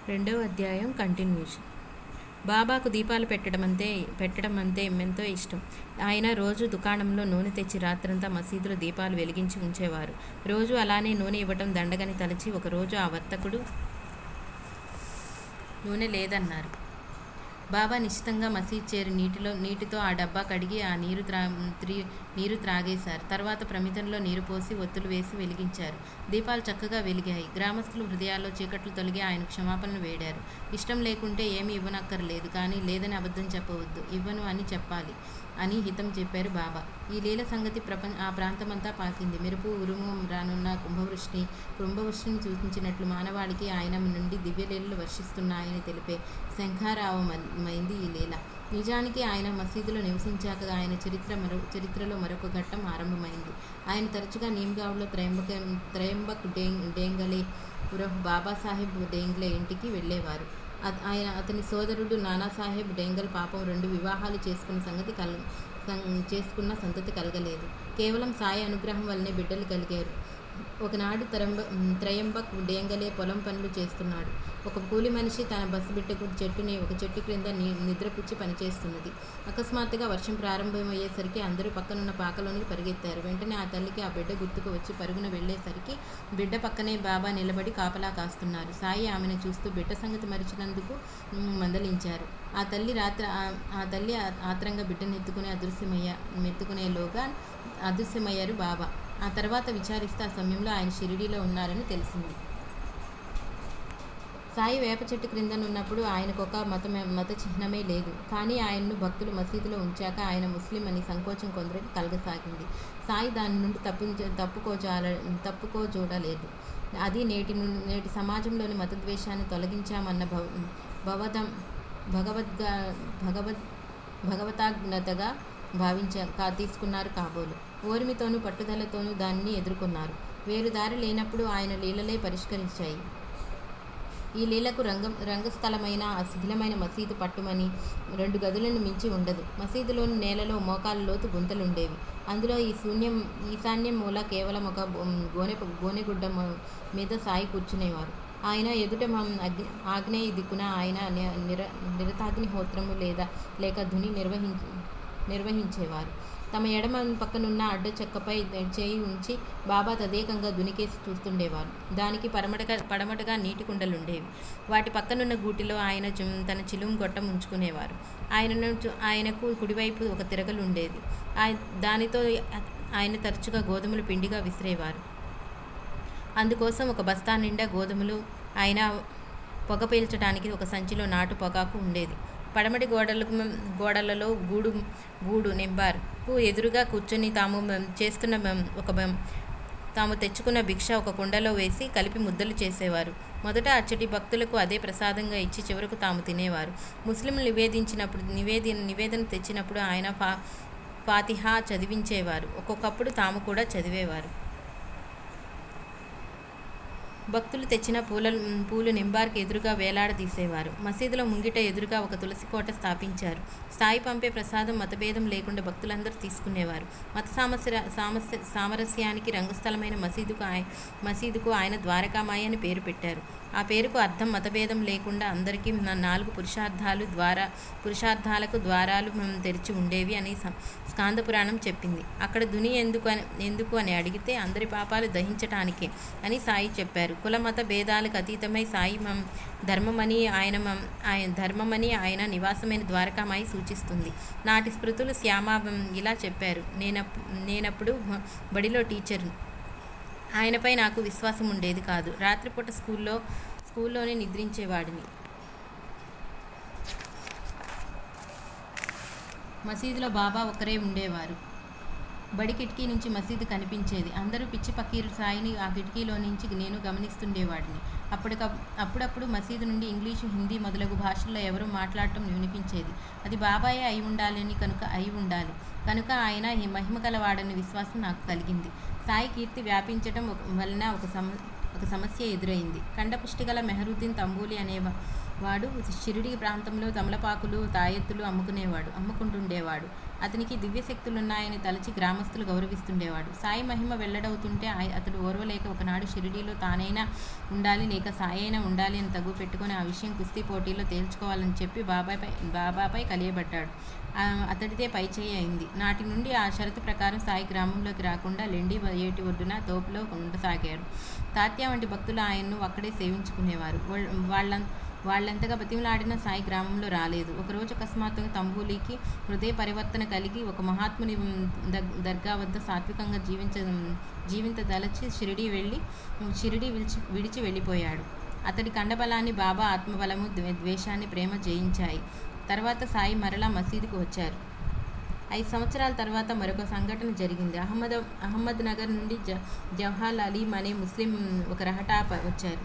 రెండవ అధ్యాయం కంటిన్యూషన్. బాబాకు దీపాలు పెట్టడం అంటే ఎంతో ఇష్టం. ఆయన రోజు దుకాణంలో నూనె తెచ్చి రాత్రంతా మసీదులో దీపాలు వెలిగించి ఉంచేవారు. రోజు అలానే నూనె ఇవ్వటం దండగని తలచి ఒకరోజు ఆ వర్తకుడు నూనె లేదన్నారు. బాబా నిశ్చితంగా మసీద్ చేరి నీటితో ఆ డబ్బా కడిగి ఆ నీరు త్రాగేశారు. తర్వాత ప్రమిదంలో నీరు పోసి ఒత్తులు వేసి వెలిగించారు. దీపాలు చక్కగా వెలిగాయి. గ్రామస్తులు హృదయాల్లో చీకట్లు తొలగి ఆయన క్షమాపణలు వేడారు. ఇష్టం లేకుంటే ఏమీ ఇవ్వనక్కర్లేదు, కానీ లేదని అబద్ధం చెప్పవద్దు, ఇవ్వను అని చెప్పాలి అని హితం చెప్పారు బాబా. ఈ లీల సంగతి ఆ ప్రాంతమంతా పాకింది. మెరుపు ఉరుము రానున్న కుంభవృష్టిని సూచించినట్లు మానవాళికి ఆయన నుండి దివ్యలీలలు వర్షిస్తున్నాయని తెలిపే శంఖారావమైంది ఈ లీల. నిజానికి ఆయన మసీదులో నివసించాక ఆయన చరిత్రలో మరొక ఘట్టం ఆరంభమైంది. ఆయన తరచుగా నీమ్గావ్లో త్రయంబక్ డేంగలే ఉరఫ్ బాబాసాహెబ్ డేంగ్లే ఇంటికి వెళ్ళేవారు. అతని సోదరుడు నానాసాహెబ్ డేంగల్ పాపం 2 వివాహాలు చేసుకున్న సంతతి కలగలేదు. కేవలం సాయి అనుగ్రహం వల్లనే బిడ్డలు కలిగారు. ఒకనాడు త్రయంబక్ డేంగలే పొలం పనులు చేస్తున్నాడు. ఒక కూలి మనిషి తన బస్సు బిడ్డకు ఒక చెట్టు క్రింద నిద్రపుచ్చి పనిచేస్తున్నది. అకస్మాత్తుగా వర్షం ప్రారంభమయ్యేసరికి అందరూ పక్కనున్న పాకలోనికి పరిగెత్తారు. వెంటనే ఆ తల్లికి ఆ బిడ్డ గుర్తుకు వచ్చి పరుగున వెళ్లేసరికి బిడ్డ పక్కనే బాబా నిలబడి కాపలా కాస్తున్నారు. సాయి ఆమెను చూస్తూ బిడ్డ సంగతి మరిచినందుకు మందలించారు. ఆ తల్లి ఆత్రంగా బిడ్డను ఎత్తుకునేలోగా అదృశ్యమయ్యారు బాబా. ఆ తర్వాత విచారిస్తే ఆ సమయంలో ఆయన షిరిడీలో ఉన్నారని తెలిసింది. సాయి వేప చెట్టు క్రిందనున్నప్పుడు ఆయనకు ఒక మత చిహ్నమే లేదు. కానీ ఆయన్ను భక్తులు మసీదులో ఉంచాక ఆయన ముస్లిం అని సంకోచం కొందరికి కలగసాగింది. సాయి దాని నుండి తప్పుకోజూడలేదు. అది నేటి సమాజంలోని మతద్వేషాన్ని తొలగించామన్న భగవతాజ్ఞతగా తీసుకున్నారు కాబోలు. ఓర్మితోనూ పట్టుదలతోనూ దానిని ఎదుర్కొన్నారు. వేరు దారి లేనప్పుడు ఆయన లీలలే పరిష్కరించాయి. ఈ లీలకు రంగస్థలమైన ఆ శిథిలమైన మసీదు పట్టుమని 2 గదులను మించి ఉండదు. మసీదులోని నేలలో మోకాళ్ళ లోతు గుంతలుండేవి. అందులో ఈశాన్యం మూల కేవలం ఒక గోనెగుడ్డ మీద సాయి కూర్చునేవారు. ఆయన ఎదుట ఆగ్నేయ దిక్కున ఆయన నిరతాగ్నిహోత్రము లేక ధుని నిర్వహించేవారు. తమ ఎడమ పక్కనున్న అడ్డ చెక్కపై చేయి ఉంచి బాబా తదేకంగా దునికేసి చూస్తుండేవారు. దానికి పడమటగా నీటి కుండలుండేవి. వాటి పక్కనున్న గూటిలో ఆయన తన చిలుం గొట్టం ఉంచుకునేవారు. ఆయనకు కుడివైపు ఒక తిరగలుండేది. దానితో ఆయన తరచుగా గోధుమలు పిండిగా విసిరేవారు. అందుకోసం ఒక బస్తా నిండా గోధుమలు, ఆయన పొగ పీల్చడానికి ఒక సంచిలో నాటు పొగాకు ఉండేది. పడమటి గోడలలో గూడు నింబార్కు ఎదురుగా కూర్చొని తాము తెచ్చుకున్న భిక్ష ఒక కుండలో వేసి కలిపి ముద్దలు చేసేవారు. మొదట అచ్చటి భక్తులకు అదే ప్రసాదంగా ఇచ్చి చివరకు తాము తినేవారు. ముస్లింలు నివేదన తెచ్చినప్పుడు ఆయన ఫాతిహా చదివించేవారు. ఒక్కొక్కప్పుడు తాము కూడా చదివేవారు. భక్తులు తెచ్చిన పూలు నింబార్కు ఎదురుగా వేలాడదీసేవారు. మసీదులో ముంగిట ఎదురుగా ఒక తులసి కోట స్థాపించారు. సాయి పంపే ప్రసాదం మతభేదం లేకుండా భక్తులందరూ తీసుకునేవారు. మత సామరస్యానికి రంగస్థలమైన మసీదుకు ఆయన ద్వారకామాయి అని పేరు పెట్టారు. ఆ పేరుకు అర్థం మతభేదం లేకుండా అందరికీ 4 పురుషార్థాలకు ద్వారాలు తెరిచి ఉండేవి అని స్కాంద పురాణం చెప్పింది. అక్కడ దుని ఎందుకు అని అడిగితే అందరి పాపాలు దహించటానికే అని సాయి చెప్పారు. కుల మత భేదాలకు అతీతమై సాయి ధర్మమని ఆయన నివాసమైన ద్వారకామాయి సూచిస్తుంది. నాటి స్మృతులు శ్యామ ఇలా చెప్పారు. నేనప్పుడు బడిలో టీచర్ను. ఆయనపై నాకు విశ్వాసం ఉండేది కాదు. రాత్రిపూట స్కూల్లోనే నిద్రించేవాడిని. మసీదులో బాబా ఒకరే ఉండేవారు. బడి కిటికీ నుంచి మసీదు కనిపించేది. అందరూ పిచ్చి పకీరు సాయిని ఆ కిటికీలో నుంచి నేను గమనిస్తుండేవాడిని. అప్పుడప్పుడు మసీదు నుండి ఇంగ్లీషు, హిందీ మొదలగు భాషల్లో ఎవరో మాట్లాడటం వినిపించేది. అది బాబాయే అయి ఉండాలి కనుక ఆయన ఈ మహిమ కలవాడని విశ్వాసం నాకు కలిగింది. సాయి కీర్తి వ్యాపించటం వలన ఒక సమస్య ఎదురైంది. కండపుష్టిగల మెహరుద్దీన్ తంబూలి అనేవాడు షిరిడి ప్రాంతంలో తమలపాకులు, తాయెత్తులు అమ్ముకుంటుండేవాడు. అతనికి దివ్యశక్తులున్నాయని తలచి గ్రామస్తులు గౌరవిస్తుండేవాడు. సాయి మహిమ వెల్లడవుతుంటే అతడు ఓర్వలేక ఒకనాడు షిరిడీలో తానైనా ఉండాలి లేక సాయి అయినా ఉండాలి అని తగు పెట్టుకుని ఆ విషయం కుస్తీ పోటీలో తేల్చుకోవాలని చెప్పి బాబాపై కలియబడ్డాడు. అతడితే పైచేయి అయింది. నాటి నుండి ఆ షరతు ప్రకారం సాయి గ్రామంలోకి రాకుండా లెండి ఏటి ఒడ్డున తోపులో ఉండసాగారు. తాత్య వంటి భక్తులు ఆయన్ను అక్కడే సేవించుకునేవారు. వాళ్ళంతగా బతిమలాడిన సాయి గ్రామంలో రాలేదు. ఒకరోజు అకస్మాత్తుగా తంబూలికి హృదయ పరివర్తన కలిగి ఒక మహాత్ముని దర్గా వద్ద సాత్వికంగా జీవించదలచి షిరిడీ విడిచి వెళ్ళిపోయాడు. అతడి కండబలాన్ని బాబా ఆత్మబలము, ద్వేషాన్ని ప్రేమ జయించాయి. తర్వాత సాయి మరలా మసీదుకు వచ్చారు. 5 సంవత్సరాల తర్వాత మరొక సంఘటన జరిగింది. అహ్మద్ నగర్ నుండి జవహర్ అలీం అనే ముస్లిం ఒక రహటా వచ్చారు.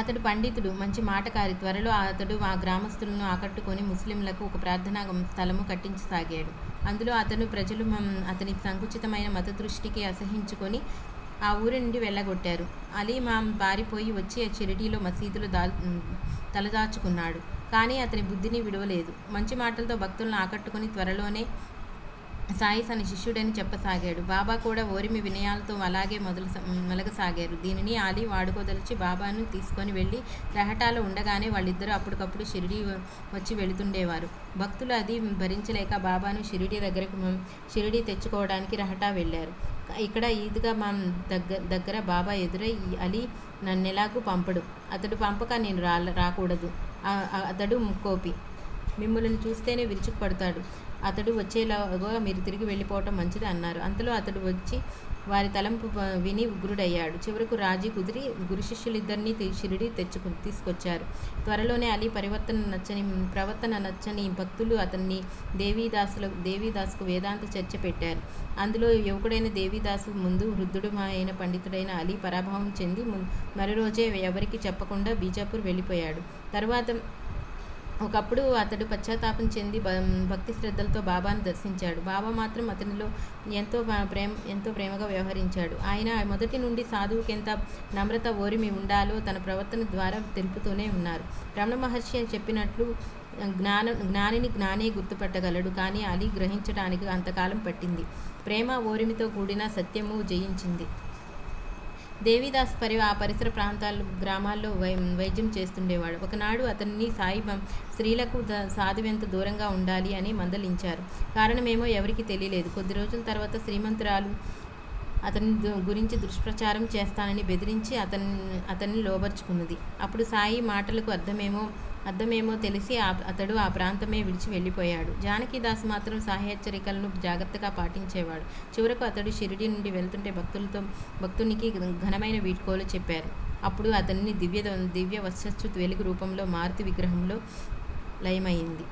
అతడు పండితుడు, మంచి మాటకారి. త్వరలో అతడు ఆ గ్రామస్తులను ఆకట్టుకొని ముస్లింలకు ఒక ప్రార్థనా స్థలము కట్టించసాగాడు. అందులో ప్రజలు అతని సంకుచితమైన మత దృష్టికి అసహించుకొని ఆ ఊరి నుండి వెళ్ళగొట్టారు. అలీ పారిపోయి వచ్చి షిరిడీలో మసీదులో తలదాచుకున్నాడు. కానీ అతని బుద్ధిని విడవలేదు. మంచి మాటలతో భక్తులను ఆకట్టుకుని త్వరలోనే సాయి తన శిష్యుడని చెప్పసాగాడు. బాబా కూడా ఓరిమి వినయాలతో అలాగే మొలగసాగారు. దీనిని అలీ వాడుకోదలిచి బాబాను తీసుకొని వెళ్ళి రహటాలో ఉండగానే వాళ్ళిద్దరూ అప్పటికప్పుడు షిరిడీ వచ్చి వెళుతుండేవారు. భక్తులు అది భరించలేక బాబాను షిరిడీ తెచ్చుకోవడానికి రహటా వెళ్ళారు. ఇక్కడ ఈద్గా మా దగ్గర బాబా ఎదురై అలీ నన్నెలాగూ పంపడు, అతడు పంపక నేను రాకూడదు, అతడు ముక్కోపి, మిమ్మల్ని చూస్తేనే విరుచుకుపడతాడు, అతడు వచ్చేలాగా మీరు తిరిగి వెళ్ళిపోవటం మంచిది అన్నారు. అంతలో అతడు వచ్చి వారి తలంపు విని ఉగ్రుడయ్యాడు. చివరకు రాజీ కుదిరి గురు శిష్యులిద్దరినీ షిరిడీ తీసుకొచ్చారు. త్వరలోనే అలీ ప్రవర్తన నచ్చని భక్తులు అతన్ని దేవీదాసుకు వేదాంత చర్చ పెట్టారు. అందులో యువకుడైన దేవీదాసు ముందు వృద్ధుడు అయిన పండితుడైన అలీ పరాభవం చెంది మరో రోజే ఎవరికి చెప్పకుండా బీజాపూర్ వెళ్ళిపోయాడు. తర్వాత ఒకప్పుడు అతడు పశ్చాత్తాపం చెంది భక్తి శ్రద్ధలతో బాబాను దర్శించాడు. బాబా మాత్రం అతనిలో ఎంతో ప్రేమగా వ్యవహరించాడు. ఆయన మొదటి నుండి సాధువుకి ఎంత నమ్రత, ఓరిమి ఉండాలో తన ప్రవర్తన ద్వారా తెలుపుతూనే ఉన్నారు. రమణ మహర్షి చెప్పినట్లు జ్ఞానిని జ్ఞానే గుర్తుపట్టగలడు, కానీ అలీ గ్రహించడానికి అంతకాలం పట్టింది. ప్రేమ, ఓరిమితో కూడిన సత్యము జయించింది. దేవీదాస్ ఆ పరిసర గ్రామాల్లో వైద్యం చేస్తుండేవాడు. ఒకనాడు అతన్ని సాయి స్త్రీలకు సాధువెంత దూరంగా ఉండాలి అని మందలించారు. కారణమేమో ఎవరికి తెలియలేదు. కొద్ది రోజుల తర్వాత శ్రీమంతురాలు అతని గురించి దుష్ప్రచారం చేస్తానని బెదిరించి అతన్ని లోబర్చుకున్నది. అప్పుడు సాయి మాటలకు అర్థమేమో తెలిసి అతడు ఆ ప్రాంతమే విడిచి వెళ్ళిపోయాడు. జానకీదాస్ మాత్రం సాయి హెచ్చరికలను జాగ్రత్తగా పాటించేవాడు. చివరకు అతడు షిరిడీ నుండి వెళ్తుంటే భక్తునికి ఘనమైన వీడ్కోలు చెప్పారు. అప్పుడు అతన్ని దివ్య వశస్సు వెలుగు రూపంలో మారుతి విగ్రహంలో లయమైంది.